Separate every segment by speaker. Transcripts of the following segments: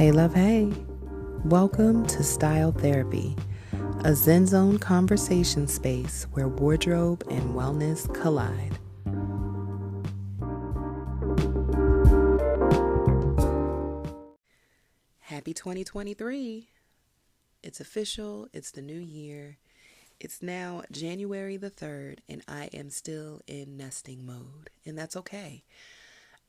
Speaker 1: Hey, love, hey. Welcome to Style Therapy, a Zen Zone conversation space where wardrobe and wellness collide. Happy 2023. It's official. It's the new year. It's now January the 3rd, and I am still in nesting mode, and that's okay.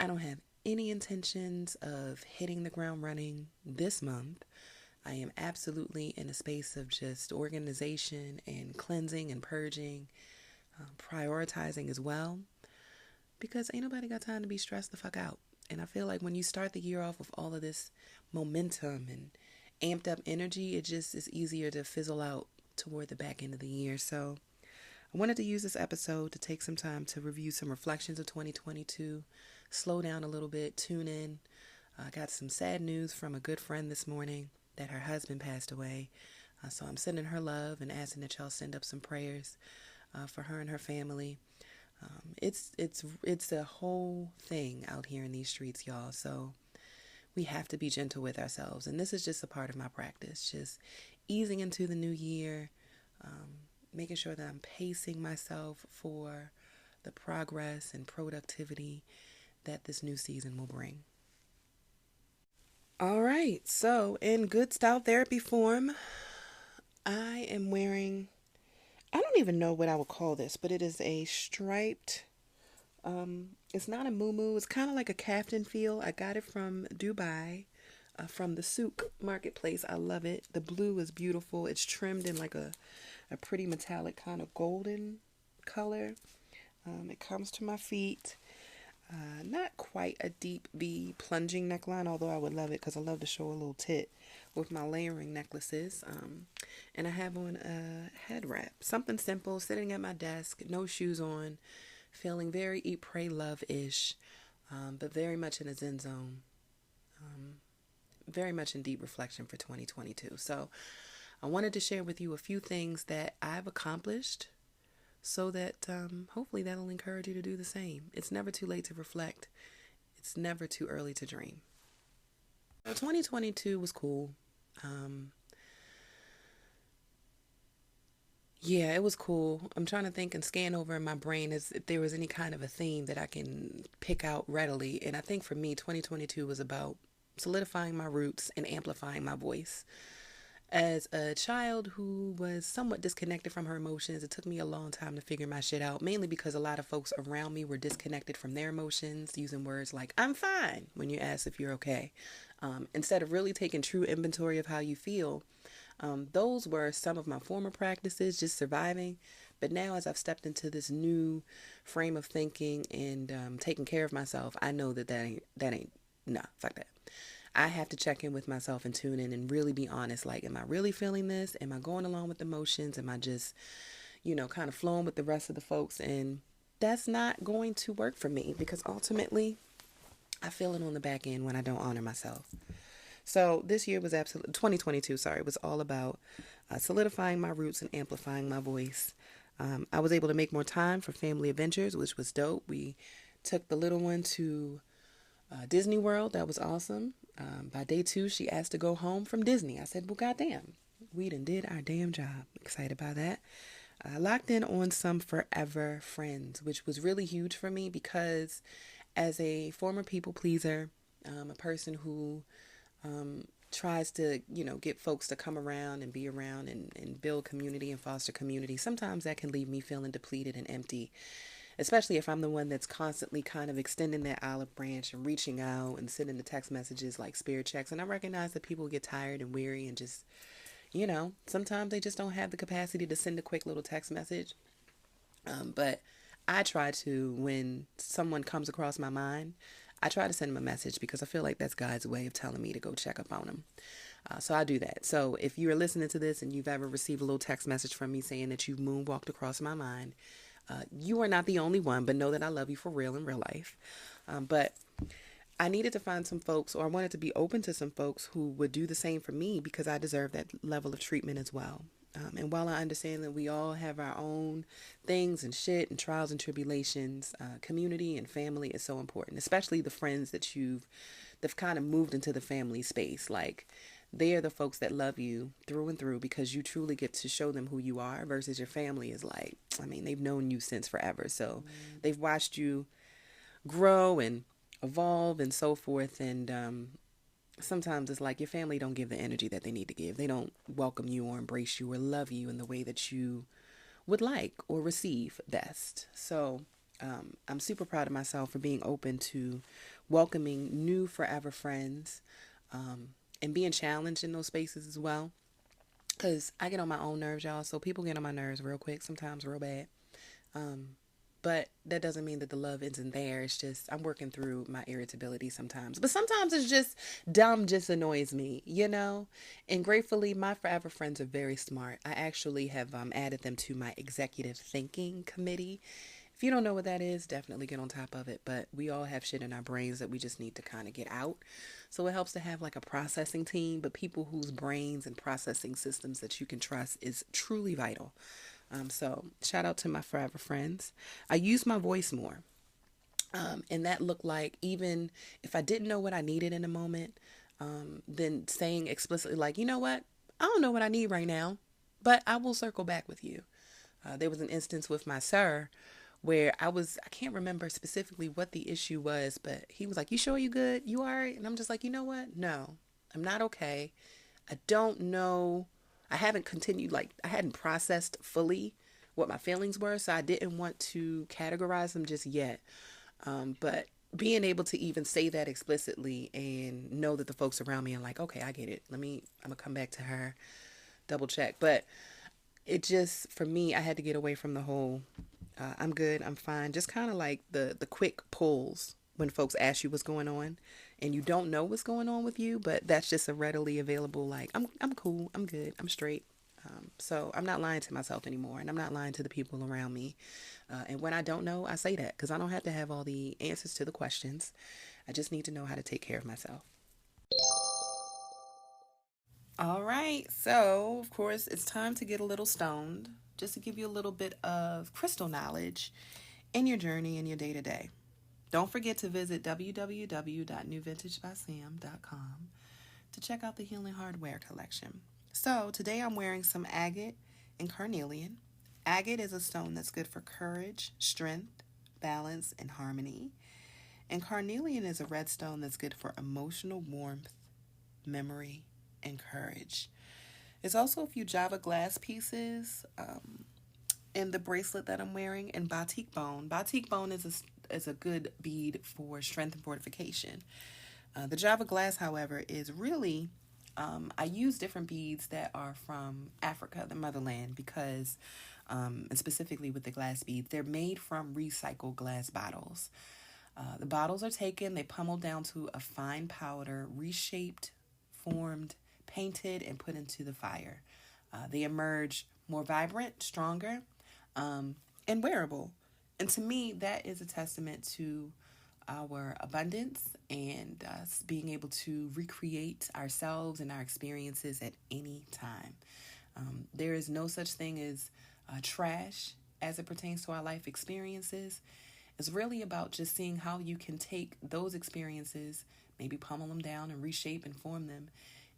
Speaker 1: I don't have any intentions of hitting the ground running this month. I am absolutely in a space of just organization and cleansing and purging, prioritizing as well, because ain't nobody got time to be stressed the fuck out. And I feel like when you start the year off with all of this momentum and amped up energy, it just is easier to fizzle out toward the back end of the year. So I wanted to use this episode to take some time to review some reflections of 2022, slow down a little bit, tune in. I got some sad news from a good friend this morning that her husband passed away. So I'm sending her love and asking that y'all send up some prayers for her and her family. It's a whole thing out here in these streets, y'all. So we have to be gentle with ourselves. And this is just a part of my practice, just easing into the new year, making sure that I'm pacing myself for the progress and productivity that this new season will bring. All right, so in good style therapy form, I am wearing, I don't even know what I would call this, but it is a striped, it's not a muumuu, it's kind of like a kaftan feel. I got it from Dubai, from the souk marketplace. I love it. The blue is beautiful. It's trimmed in like a pretty metallic kind of golden color. It comes to my feet. Not quite a deep V plunging neckline, although I would love it because I love to show a little tit with my layering necklaces. And I have on a head wrap, something simple, sitting at my desk, no shoes on, feeling very eat, pray, love-ish, but very much in a Zen zone, very much in deep reflection for 2022. So I wanted to share with you a few things that I've accomplished, so that hopefully that'll encourage you to do the same. It's never too late to reflect. It's never too early to dream. 2022 was cool. Yeah, it was cool. I'm trying to think and scan over in my brain as if there was any kind of a theme that I can pick out readily. And I think for me, 2022 was about solidifying my roots and amplifying my voice. As a child who was somewhat disconnected from her emotions, it took me a long time to figure my shit out, mainly because a lot of folks around me were disconnected from their emotions, using words like, I'm fine, when you ask if you're okay. Instead of really taking true inventory of how you feel, those were some of my former practices, just surviving. But now as I've stepped into this new frame of thinking and taking care of myself, I know that fuck that. I have to check in with myself and tune in and really be honest. Like, am I really feeling this? Am I going along with the emotions? Am I just, kind of flowing with the rest of the folks? And that's not going to work for me because ultimately I feel it on the back end when I don't honor myself. So this year was 2022, was all about solidifying my roots and amplifying my voice. I was able to make more time for family adventures, which was dope. We took the little one to Disney World. That was awesome. By day 2, she asked to go home from Disney. I said, well, goddamn, we done did our damn job. Excited about that. I locked in on some forever friends, which was really huge for me because as a former people pleaser, a person who tries to, get folks to come around and be around and build community and foster community, sometimes that can leave me feeling depleted and empty. Especially if I'm the one that's constantly kind of extending that olive branch and reaching out and sending the text messages like spirit checks. And I recognize that people get tired and weary and just, sometimes they just don't have the capacity to send a quick little text message. But I try to, when someone comes across my mind, I try to send them a message because I feel like that's God's way of telling me to go check up on them. So I do that. So if you're listening to this and you've ever received a little text message from me saying that you've moonwalked across my mind, you are not the only one, but know that I love you for real in real life. But I needed to find some folks, or I wanted to be open to some folks who would do the same for me because I deserve that level of treatment as well. And while I understand that we all have our own things and shit and trials and tribulations, community and family is so important, especially the friends that you've they've kind of moved into the family space. Like, they are the folks that love you through and through because you truly get to show them who you are, versus your family is like, I mean, they've known you since forever. So they've watched you grow and evolve and so forth. And sometimes it's like your family don't give the energy that they need to give. They don't welcome you or embrace you or love you in the way that you would like or receive best. So I'm super proud of myself for being open to welcoming new forever friends, and being challenged in those spaces as well. Because I get on my own nerves, y'all. So people get on my nerves real quick, sometimes real bad. Um, but that doesn't mean that the love isn't there. It's just I'm working through my irritability sometimes. But sometimes it's just dumb, just annoys me, you know? And gratefully, my forever friends are very smart. I actually have added them to my executive thinking committee. If you don't know what that is, definitely get on top of it. But we all have shit in our brains that we just need to kind of get out. So it helps to have like a processing team, but people whose brains and processing systems that you can trust is truly vital. So shout out to my forever friends. I use my voice more. And that looked like, even if I didn't know what I needed in a moment, then saying explicitly, like, you know what? I don't know what I need right now, but I will circle back with you. There was an instance with my sir where I can't remember specifically what the issue was, but he was like, you sure you good? You all right? And I'm just like, you know what? No, I'm not okay. I don't know. I haven't continued, like, I hadn't processed fully what my feelings were, so I didn't want to categorize them just yet. But being able to even say that explicitly and know that the folks around me are like, okay, I get it. I'm gonna come back to her, double check. But it just, for me, I had to get away from the whole, I'm good, I'm fine. Just kind of like the quick pulls when folks ask you what's going on and you don't know what's going on with you, but that's just a readily available, like, I'm cool, I'm good, I'm straight. So I'm not lying to myself anymore, and I'm not lying to the people around me. And when I don't know, I say that because I don't have to have all the answers to the questions. I just need to know how to take care of myself. All right, so of course, it's time to get a little stoned, just to give you a little bit of crystal knowledge in your journey, in your day to day. Don't forget to visit www.newvintagebysam.com to check out the Healing Hardware collection. So today I'm wearing some agate and carnelian. Agate is a stone that's good for courage, strength, balance, and harmony. And carnelian is a red stone that's good for emotional warmth, memory, and courage. There's also a few Java glass pieces in the bracelet that I'm wearing, and batik bone. Batik bone is a good bead for strength and fortification. The Java glass, however, is really, I use different beads that are from Africa, the motherland, because, and specifically with the glass beads, they're made from recycled glass bottles. The bottles are taken, they pummel down to a fine powder, reshaped, formed, painted, and put into the fire. They emerge more vibrant, stronger, and wearable. And to me, that is a testament to our abundance and us being able to recreate ourselves and our experiences at any time. There is no such thing as trash as it pertains to our life experiences. It's really about just seeing how you can take those experiences, maybe pummel them down and reshape and form them,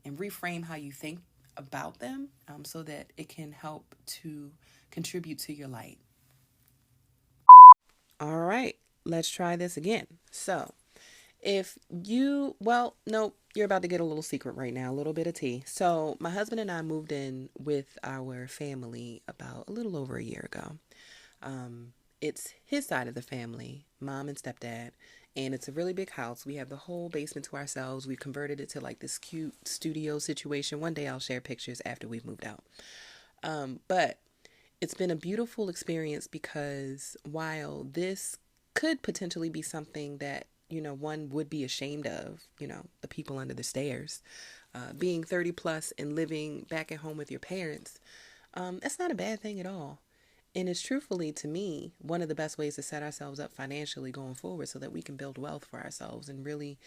Speaker 1: and reframe how you think about them, so that it can help to contribute to your light. All right, let's try this again. So, if you, well, no, you're about to get a little secret right now, a little bit of tea. So, my husband and I moved in with our family about a little over a year ago. It's his side of the family, mom and stepdad, and it's a really big house. We have the whole basement to ourselves. We converted it to like this cute studio situation. One day I'll share pictures after we've moved out. But it's been a beautiful experience because while this could potentially be something that, one would be ashamed of, the people under the stairs, being 30 plus and living back at home with your parents, that's not a bad thing at all. And it's truthfully, to me, one of the best ways to set ourselves up financially going forward so that we can build wealth for ourselves and really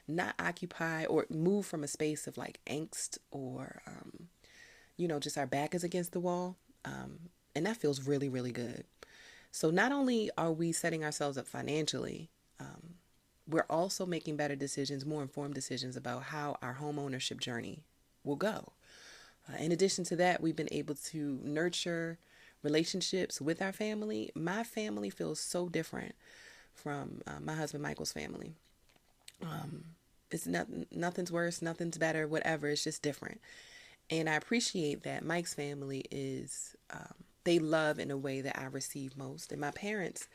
Speaker 1: not occupy or move from a space of like angst or, just our back is against the wall. And that feels really, really good. So not only are we setting ourselves up financially, we're also making better decisions, more informed decisions about how our home ownership journey will go. In addition to that, we've been able to nurture relationships with our family. My family feels so different from my husband Michael's family. It's nothing's worse, nothing's better, whatever. It's just different. And I appreciate that Mike's family is, they love in a way that I receive most. And my parents,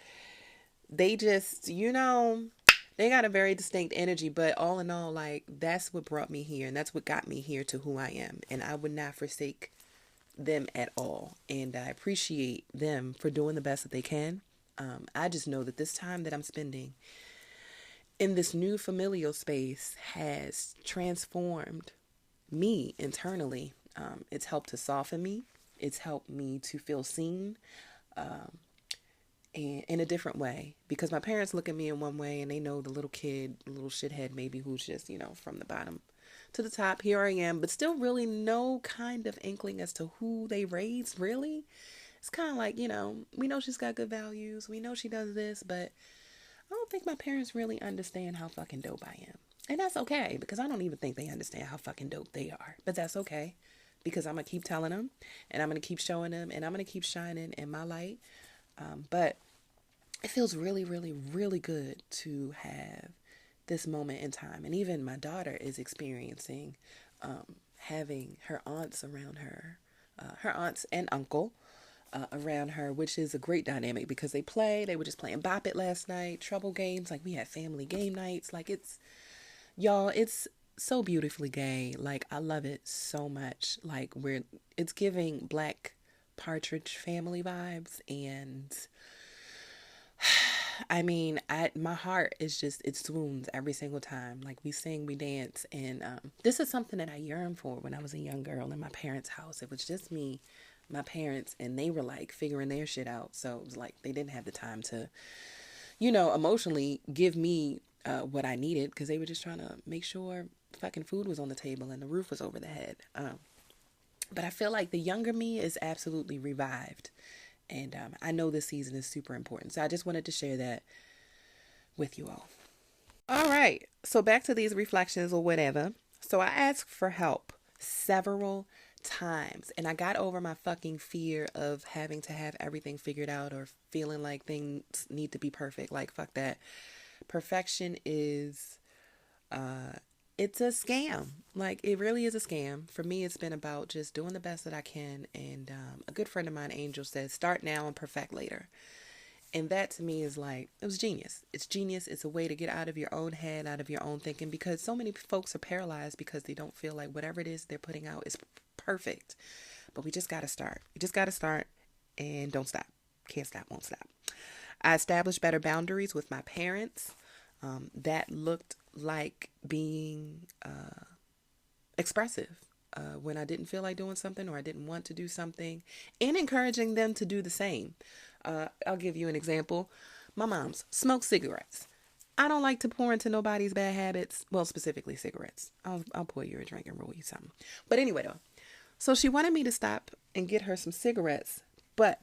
Speaker 1: they just, they got a very distinct energy, but all in all, like, that's what brought me here. And that's what got me here to who I am. And I would not forsake them at all. And I appreciate them for doing the best that they can. I just know that this time that I'm spending in this new familial space has transformed me internally. It's helped to soften me. It's helped me to feel seen, and in a different way, because my parents look at me in one way and they know the little kid, the little shithead maybe who's just, from the bottom to the top. Here I am, but still really no kind of inkling as to who they raised, really. It's kind of like, we know she's got good values. We know she does this, but I don't think my parents really understand how fucking dope I am. And that's okay, because I don't even think they understand how fucking dope they are. But that's okay, because I'm going to keep telling them, and I'm going to keep showing them, and I'm going to keep shining in my light. But it feels really, really, really good to have this moment in time. And even my daughter is experiencing having her aunts around her, her aunts and uncle around her, which is a great dynamic because they were just playing Bop It last night, Trouble games. Like, we had family game nights. Like, it's so beautifully gay. Like, I love it so much. Like, it's giving Black Partridge Family vibes. And I mean, my heart is just, it swoons every single time. Like, we sing, we dance. And this is something that I yearned for when I was a young girl in my parents' house. It was just me, my parents, and they were like figuring their shit out. So it was like they didn't have the time to, emotionally give me what I needed, because they were just trying to make sure fucking food was on the table and the roof was over the head. But I feel like the younger me is absolutely revived. And I know this season is super important. So I just wanted to share that with you all. All right. So back to these reflections or whatever. So I asked for help several times, and I got over my fucking fear of having to have everything figured out or feeling like things need to be perfect. Like, fuck that. Perfection is it's a scam. Like, it really is a scam. For me, it's been about just doing the best that I can. And a good friend of mine, Angel, says, start now and perfect later. And that to me is like, it was genius. It's genius. It's a way to get out of your own head, out of your own thinking, because so many folks are paralyzed because they don't feel like whatever it is they're putting out is perfect. But we just got to start. We just got to start and don't stop. Can't stop, won't stop. I established better boundaries with my parents. That looked like being expressive when I didn't feel like doing something or I didn't want to do something, and encouraging them to do the same. I'll give you an example. My mom's smokes cigarettes. I don't like to pour into nobody's bad habits. Well, specifically cigarettes. I'll pour you a drink and roll you something. But anyway, though. So she wanted me to stop and get her some cigarettes. But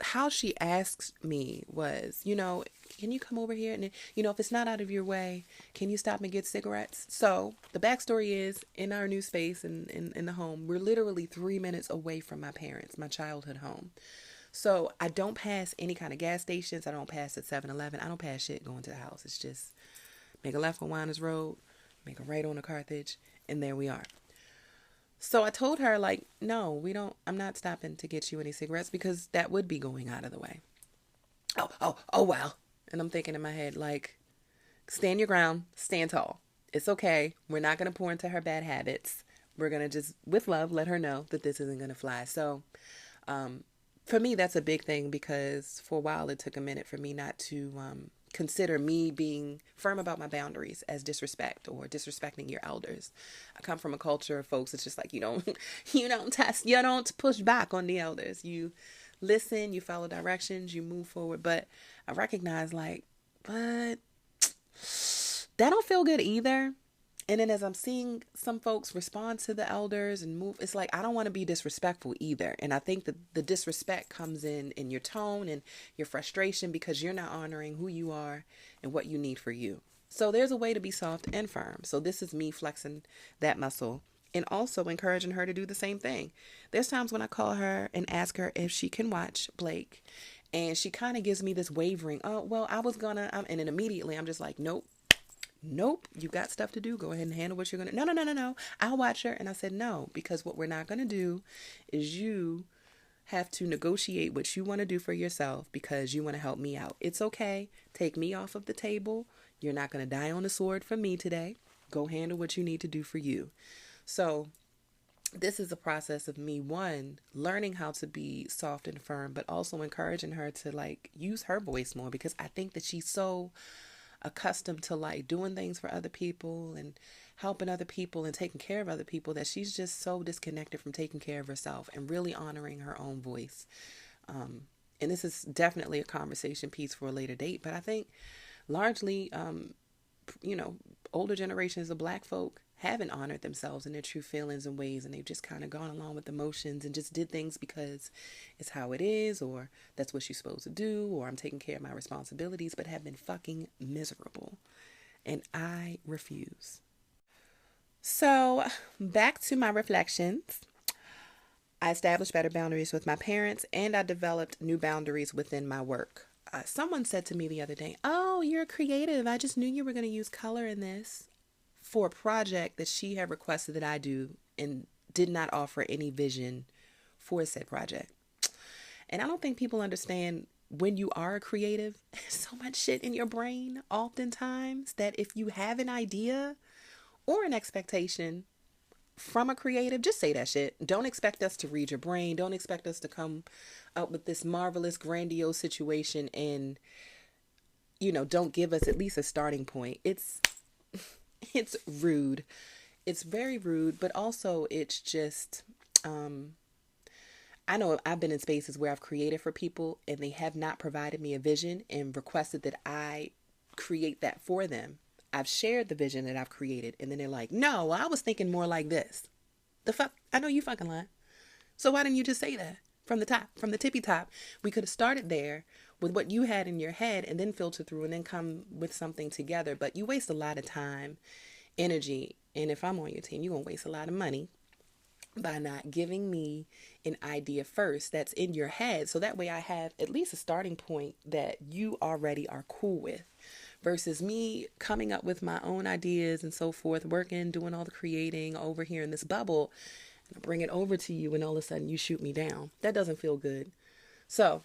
Speaker 1: how she asked me was, can you come over here? And, if it's not out of your way, can you stop and get cigarettes? So the backstory is, in our new space in the home, we're literally 3 minutes away from my parents, my childhood home. So I don't pass any kind of gas stations. I don't pass at 7-Eleven. I don't pass shit going to the house. It's just make a left on Winers Road, make a right on the Carthage, and there we are. So I told her, like, no, I'm not stopping to get you any cigarettes, because that would be going out of the way. Oh, well. And I'm thinking in my head, like, stand your ground, stand tall. It's okay. We're not going to pour into her bad habits. We're going to just, with love, let her know that this isn't going to fly. So, for me, that's a big thing, because for a while it took a minute for me not to consider me being firm about my boundaries as disrespect or disrespecting your elders. I come from a culture of folks, it's just like, you don't push back on the elders. You listen, you follow directions, you move forward. But I recognize, like, but that don't feel good either. And then as I'm seeing some folks respond to the elders and move, it's like, I don't want to be disrespectful either. And I think that the disrespect comes in your tone and your frustration, because you're not honoring who you are and what you need for you. So there's a way to be soft and firm. So this is me flexing that muscle and also encouraging her to do the same thing. There's times when I call her and ask her if she can watch Blake, and she kind of gives me this wavering, oh, well, I was gonna, and then immediately I'm just like, nope, nope, you got stuff to do. Go ahead and handle what you're gonna, no, no, no, no, no. I'll watch her. And I said, no, because what we're not gonna do is you have to negotiate what you want to do for yourself because you want to help me out. It's okay. Take me off of the table. You're not going to die on the sword for me today. Go handle what you need to do for you. So this is a process of me, one, learning how to be soft and firm, but also encouraging her to like use her voice more, because I think that she's so accustomed to like doing things for other people and helping other people and taking care of other people that she's just so disconnected from taking care of herself and really honoring her own voice. And this is definitely a conversation piece for a later date, but I think largely, you know, older generations of Black folk haven't honored themselves in their true feelings and ways, and they've just kind of gone along with the motions and just did things because it's how it is, or that's what you're supposed to do, or I'm taking care of my responsibilities, but have been fucking miserable. And I refuse. So back to my reflections. I established better boundaries with my parents, and I developed new boundaries within my work. Someone said to me the other day, oh, you're creative. I just knew you were going to use color in this, for a project that she had requested that I do and did not offer any vision for said project. And I don't think people understand, when you are a creative, there's so much shit in your brain oftentimes that if you have an idea or an expectation from a creative, just say that shit. Don't expect us to read your brain. Don't expect us to come up with this marvelous, grandiose situation and, you know, don't give us at least a starting point. It's rude. It's very rude, but also it's just, I know I've been in spaces where I've created for people and they have not provided me a vision and requested that I create that for them. I've shared the vision that I've created, and then they're like, no, I was thinking more like this. The fuck? I know you fucking lying. So why didn't you just say that from the top, from the tippy top? We could have started there with what you had in your head and then filter through and then come with something together. But you waste a lot of time, energy, and if I'm on your team, you're going to waste a lot of money by not giving me an idea first that's in your head. So that way I have at least a starting point that you already are cool with, versus me coming up with my own ideas and so forth, working, doing all the creating over here in this bubble, and I bring it over to you and all of a sudden you shoot me down. That doesn't feel good. So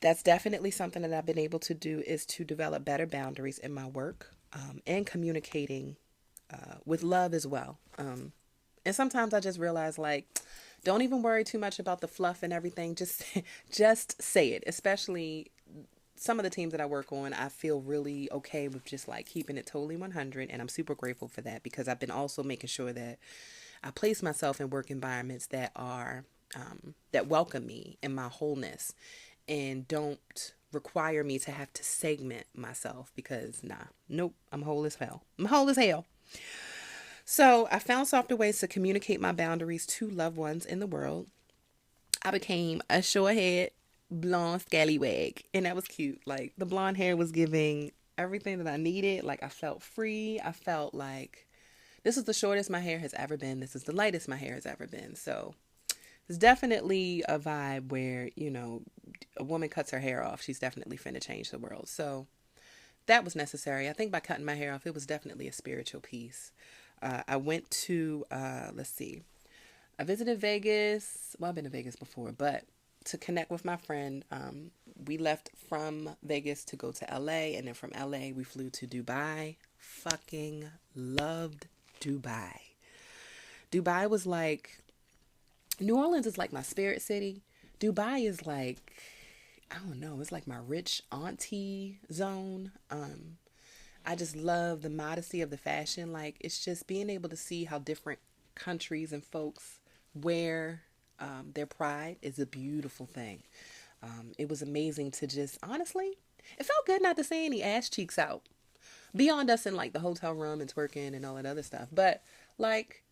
Speaker 1: that's definitely something that I've been able to do, is to develop better boundaries in my work, and communicating with love as well. And sometimes I just realize, like, don't even worry too much about the fluff and everything. Just say it. Especially some of the teams that I work on, I feel really okay with just like keeping it totally 100. And I'm super grateful for that, because I've been also making sure that I place myself in work environments that are, that welcome me in my wholeness and don't require me to have to segment myself, because nope, I'm whole as hell. I'm whole as hell. So I found softer ways to communicate my boundaries to loved ones in the world. I became a short-haired, blonde scallywag, and that was cute. Like, the blonde hair was giving everything that I needed. Like, I felt free. I felt like this is the shortest my hair has ever been. This is the lightest my hair has ever been. So it's definitely a vibe where, you know, a woman cuts her hair off, she's definitely finna change the world. So that was necessary. I think by cutting my hair off, it was definitely a spiritual piece. I went to, let's see, I visited Vegas. Well, I've been to Vegas before, but to connect with my friend, we left from Vegas to go to LA, and then from LA we flew to Dubai. Fucking loved Dubai. Dubai was like, New Orleans is like my spirit city. Dubai is like, I don't know, it's like my rich auntie zone. I just love the modesty of the fashion. Like, it's just being able to see how different countries and folks wear their pride is a beautiful thing. It was amazing to just, honestly, it felt good not to see any ass cheeks out. Beyond us in like the hotel room and twerking and all that other stuff. But like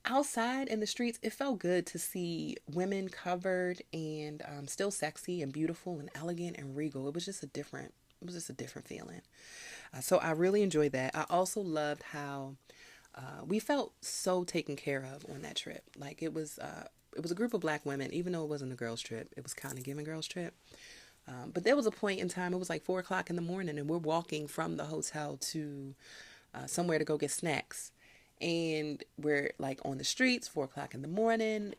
Speaker 1: outside in the streets, it felt good to see women covered and still sexy and beautiful and elegant and regal. It was just a different It was just a different feeling. So I really enjoyed that. I also loved how we felt so taken care of on that trip. Like it was a group of black women, even though it wasn't a girls' trip. It was kind of giving girls' trip. But there was a point in time, it was like 4 o'clock in the morning, and we're walking from the hotel to somewhere to go get snacks. And we're like on the streets, 4 o'clock in the morning.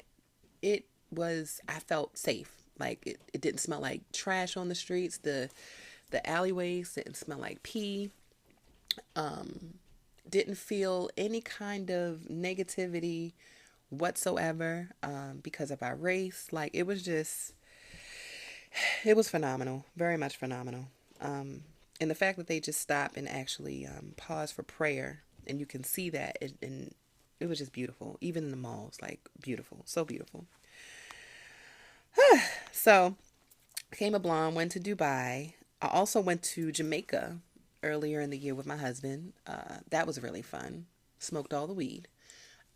Speaker 1: It was, I felt safe. Like it didn't smell like trash on the streets. The alleyways didn't smell like pee. Didn't feel any kind of negativity whatsoever because of our race. Like it was phenomenal, very much phenomenal. And the fact that they just stop and actually pause for prayer, and you can see that, and it was just beautiful. Even in the malls, like beautiful, so beautiful. So, came a blonde, went to Dubai. I also went to Jamaica earlier in the year with my husband. That was really fun. Smoked all the weed.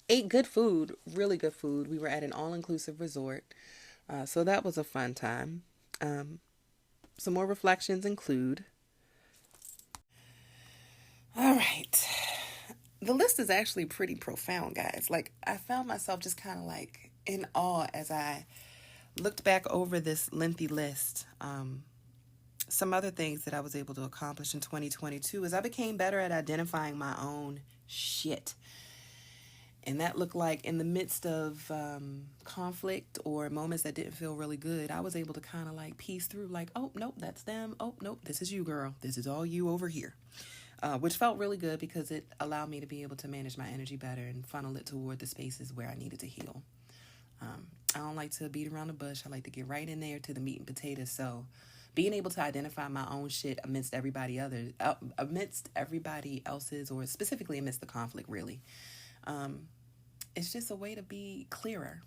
Speaker 1: Ate good food, really good food. We were at an all-inclusive resort. So that was a fun time. Some more reflections include, all right, the list is actually pretty profound, guys. Like, I found myself just kind of like in awe as I looked back over this lengthy list. Some other things that I was able to accomplish in 2022 is I became better at identifying my own shit. And that looked like in the midst of conflict or moments that didn't feel really good, I was able to kind of like piece through like, oh, nope, that's them. Oh, nope, this is you, girl. This is all you over here. Which felt really good because it allowed me to be able to manage my energy better and funnel it toward the spaces where I needed to heal. I don't like to beat around the bush. I like to get right in there to the meat and potatoes. So being able to identify my own shit amidst everybody else's, or specifically amidst the conflict, really. It's just a way to be clearer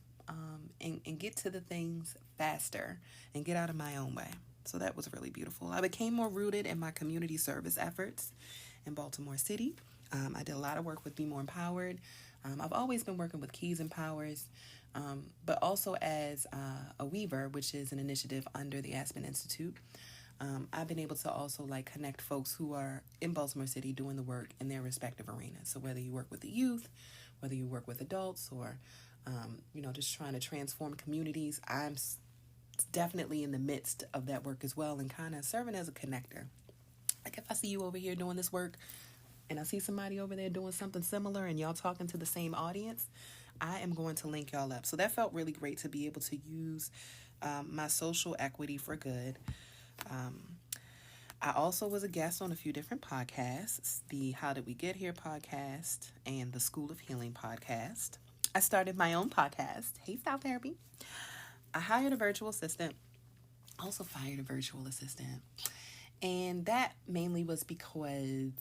Speaker 1: and get to the things faster and get out of my own way. So that was really beautiful. I became more rooted in my community service efforts in Baltimore City. I did a lot of work with Be More Empowered. I've always been working with Keys and Powers, but also as a weaver, which is an initiative under the Aspen Institute. I've been able to also like connect folks who are in Baltimore City doing the work in their respective arenas. So whether you work with the youth, whether you work with adults, or just trying to transform communities, I'm definitely in the midst of that work as well, and kind of serving as a connector. Like if I see you over here doing this work and I see somebody over there doing something similar and y'all talking to the same audience, I am going to link y'all up. So that felt really great to be able to use my social equity for good. I also was a guest on a few different podcasts, the How Did We Get Here podcast and the School of Healing podcast. I started my own podcast, Hey Style Therapy. I hired a virtual assistant, also fired a virtual assistant. And that mainly was because,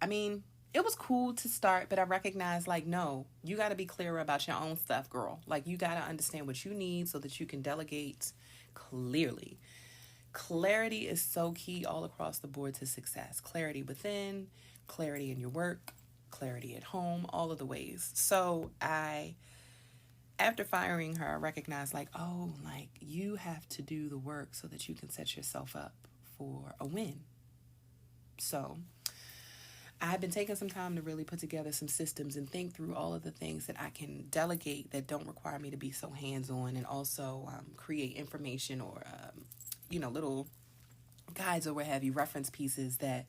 Speaker 1: it was cool to start, but I recognized like, no, you got to be clearer about your own stuff, girl. Like you got to understand what you need so that you can delegate clearly. Clarity is so key all across the board to success. Clarity within, clarity in your work, clarity at home, all of the ways. So after firing her, I recognized like, oh, like you have to do the work so that you can set yourself up for a win. So I've been taking some time to really put together some systems and think through all of the things that I can delegate that don't require me to be so hands-on, and also create information or little guides or what have you, reference pieces that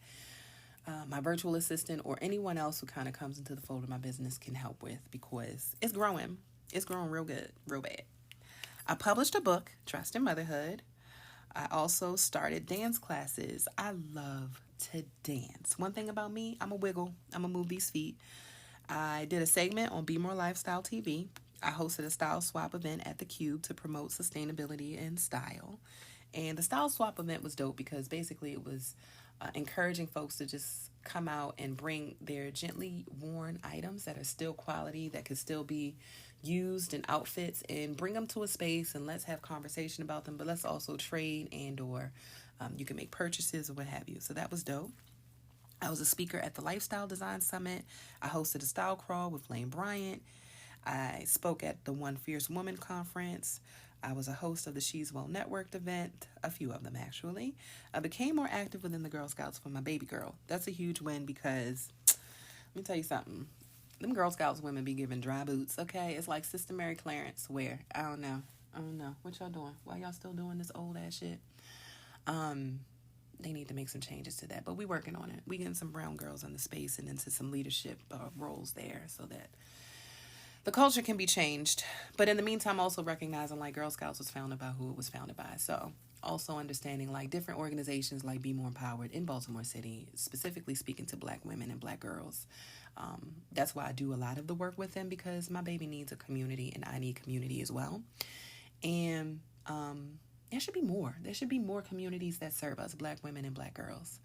Speaker 1: my virtual assistant or anyone else who kind of comes into the fold of my business can help with, because it's growing. It's growing real good, real bad. I published a book, Trust in Motherhood. I also started dance classes. I love to dance. One thing about me, I'm a wiggle. I'm going to move these feet. I did a segment on Be More Lifestyle TV. I hosted a style swap event at the Cube to promote sustainability and style. And the style swap event was dope because basically it was encouraging folks to just come out and bring their gently worn items that are still quality, that could still be used in outfits, and bring them to a space and let's have conversation about them, but let's also trade and or you can make purchases or what have you. So that was dope. I was a speaker at the Lifestyle Design Summit. I hosted a style crawl with Lane Bryant. I spoke at the One Fierce Woman conference. I was a host of the She's Well Networked event, a few of them actually. I became more active within the Girl Scouts for my baby girl. That's a huge win because, let me tell you something. Them Girl Scouts women be giving dry boots, okay? It's like Sister Mary Clarence where, I don't know. What y'all doing? Why y'all still doing this old ass shit? They need to make some changes to that, but we working on it. We getting some brown girls in the space and into some leadership roles there so that the culture can be changed. But in the meantime, also recognizing like Girl Scouts was founded by who it was founded by. So also understanding like different organizations like Be More Empowered in Baltimore City, specifically speaking to Black women and Black girls. That's why I do a lot of the work with them, because my baby needs a community and I need community as well. And there should be more. There should be more communities that serve us, Black women and Black girls.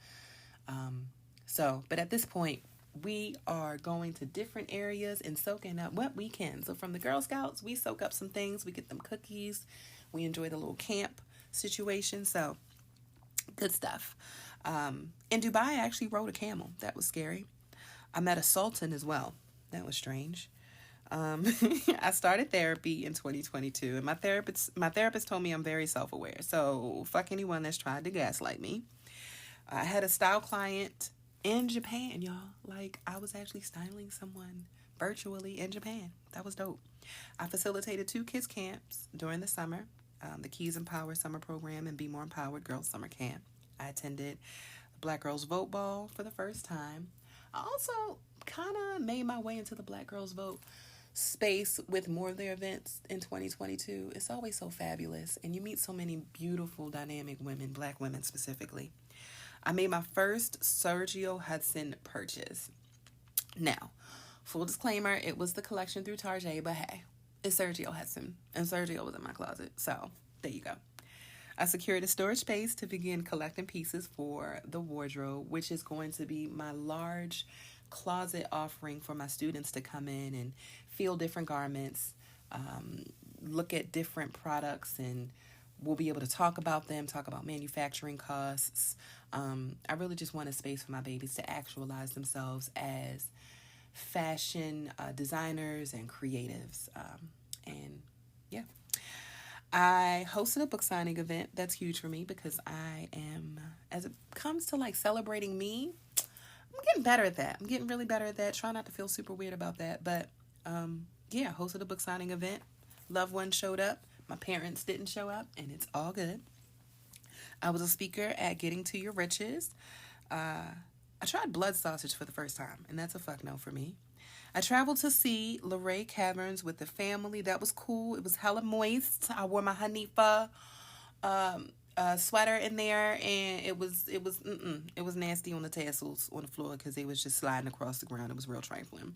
Speaker 1: But at this point, we are going to different areas and soaking up what we can. So from the Girl Scouts, we soak up some things. We get them cookies. We enjoy the little camp situation. So good stuff. In Dubai, I actually rode a camel. That was scary. I met a sultan as well. That was strange. I started therapy in 2022, and my therapist told me I'm very self-aware. So fuck anyone that's tried to gaslight me. I had a style client in Japan, y'all. Like, I was actually styling someone virtually in Japan. That was dope. I facilitated 2 kids camps during the summer, the Keys Empower Summer Program and Be More Empowered Girls Summer Camp. I attended the Black Girls Vote Ball for the first time. I also kind of made my way into the Black Girls Vote space with more of their events in 2022. It's always so fabulous, and you meet so many beautiful, dynamic women, Black women specifically. I made my first Sergio Hudson purchase. Now, full disclaimer, it was the collection through Target, but hey, it's Sergio Hudson, and Sergio was in my closet, so there you go. I secured a storage space to begin collecting pieces for the wardrobe, which is going to be my large closet offering for my students to come in and feel different garments, look at different products, and we'll be able to talk about them, talk about manufacturing costs. I really just want a space for my babies to actualize themselves as fashion designers and creatives. And yeah, I hosted a book signing event. That's huge for me because I am, as it comes to like celebrating me, I'm getting better at that. I'm getting really better at that. Try not to feel super weird about that. But yeah, hosted a book signing event. Loved ones showed up. My parents didn't show up, and it's all good. I was a speaker at Getting to Your Riches. I tried blood sausage for the first time, and that's a fuck no for me. I traveled to see Luray Caverns with the family. That was cool. It was hella moist. I wore my Hanifa sweater in there, and it was nasty on the tassels on the floor because they was just sliding across the ground. It was real trifling.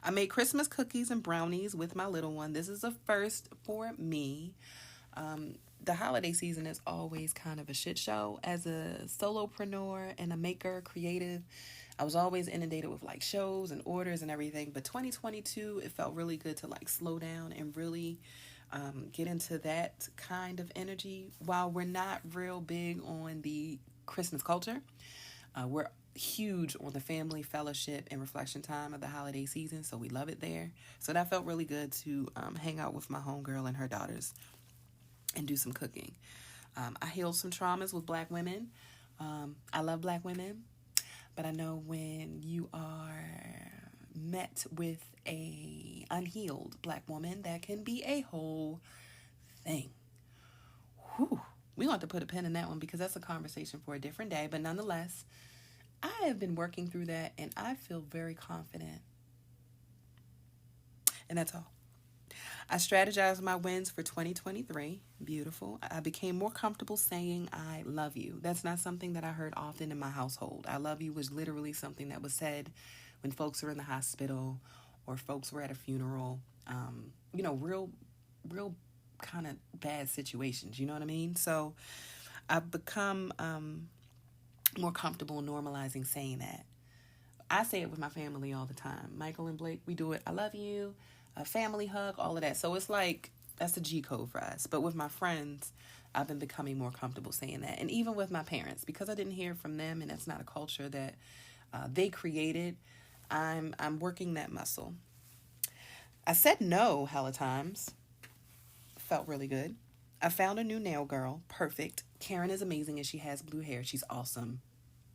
Speaker 1: I made Christmas cookies and brownies with my little one. This is a first for me. The holiday season is always kind of a shit show. As a solopreneur and a maker, creative, I was always inundated with like shows and orders and everything. But 2022, it felt really good to like slow down and really get into that kind of energy. While we're not real big on the Christmas culture, we're huge on the family fellowship and reflection time of the holiday season, so we love it there. So that felt really good to hang out with my homegirl and her daughters and do some cooking. I healed some traumas with Black women. I love Black women, but I know when you are met with a unhealed Black woman, that can be a whole thing. Whew. We're going to have to put a pin in that one because that's a conversation for a different day. But nonetheless, I have been working through that and I feel very confident. And that's all. I strategized my wins for 2023. Beautiful. I became more comfortable saying I love you. That's not something that I heard often in my household. I love you was literally something that was said when folks were in the hospital or folks were at a funeral. Real kind of bad situations. You know what I mean? So I've become more comfortable normalizing saying that. I say it with my family all the time. Michael and Blake, we do it. I love you. A family hug, all of that. So it's like, that's a G code for us. But with my friends, I've been becoming more comfortable saying that. And even with my parents, because I didn't hear from them and that's not a culture that they created, I'm working that muscle. I said no hella times. Felt really good. I found a new nail girl. Perfect. Karen is amazing and she has blue hair. She's awesome.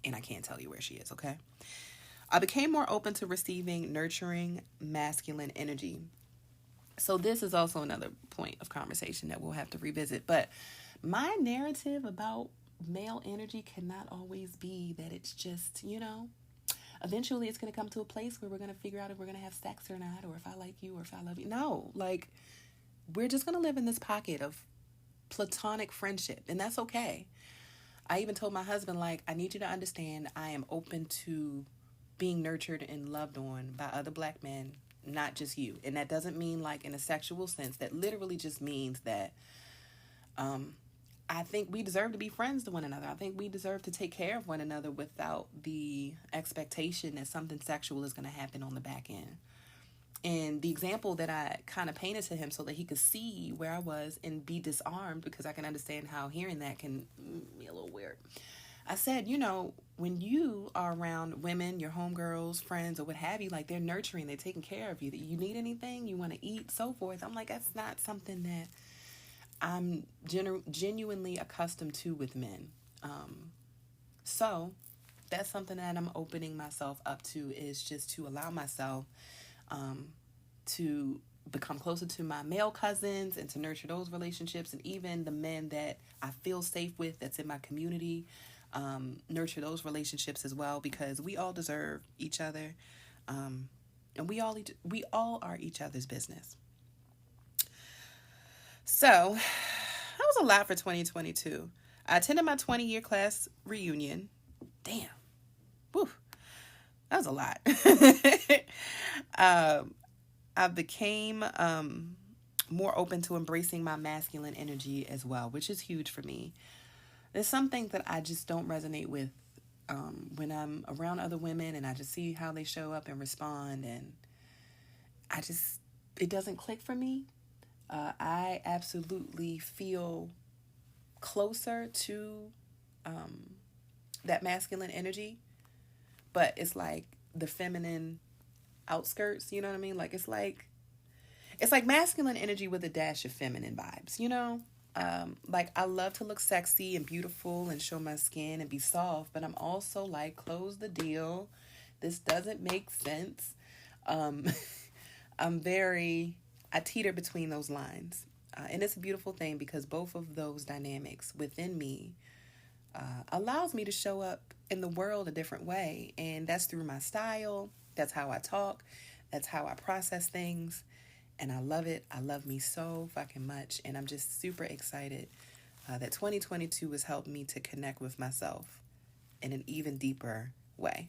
Speaker 1: And I can't tell you where she is, okay? I became more open to receiving nurturing masculine energy. So this is also another point of conversation that we'll have to revisit. But my narrative about male energy cannot always be that it's just, eventually it's going to come to a place where we're going to figure out if we're going to have sex or not, or if I like you or if I love you. No, like, we're just going to live in this pocket of platonic friendship, and that's okay. I even told my husband, like, I need you to understand I am open to being nurtured and loved on by other black men, not just you. And that doesn't mean like in a sexual sense. That literally just means that I think we deserve to be friends to one another. I think we deserve to take care of one another without the expectation that something sexual is going to happen on the back end. And the example that I kind of painted to him so that he could see where I was and be disarmed, because I can understand how hearing that can be a little weird. I said, when you are around women, your homegirls, friends, or what have you, like, they're nurturing, they're taking care of you. That you need anything, you want to eat, so forth. I'm like, that's not something that I'm genuinely accustomed to with men. So that's something that I'm opening myself up to, is just to allow myself to become closer to my male cousins and to nurture those relationships, and even the men that I feel safe with that's in my community. Nurture those relationships as well, because we all deserve each other, and we all are each other's business. So that was a lot for 2022. I attended my 20-year class reunion. Damn, woo, that was a lot. I became more open to embracing my masculine energy as well, which is huge for me. There's some things that I just don't resonate with when I'm around other women, and I just see how they show up and respond, and it doesn't click for me. I absolutely feel closer to that masculine energy, but it's like the feminine outskirts, you know what I mean? Like, it's like masculine energy with a dash of feminine vibes, like, I love to look sexy and beautiful and show my skin and be soft, but I'm also like, close the deal. This doesn't make sense. I teeter between those lines. And it's a beautiful thing, because both of those dynamics within me allows me to show up in the world a different way. And that's through my style. That's how I talk. That's how I process things. And I love it. I love me so fucking much. And I'm just super excited that 2022 has helped me to connect with myself in an even deeper way.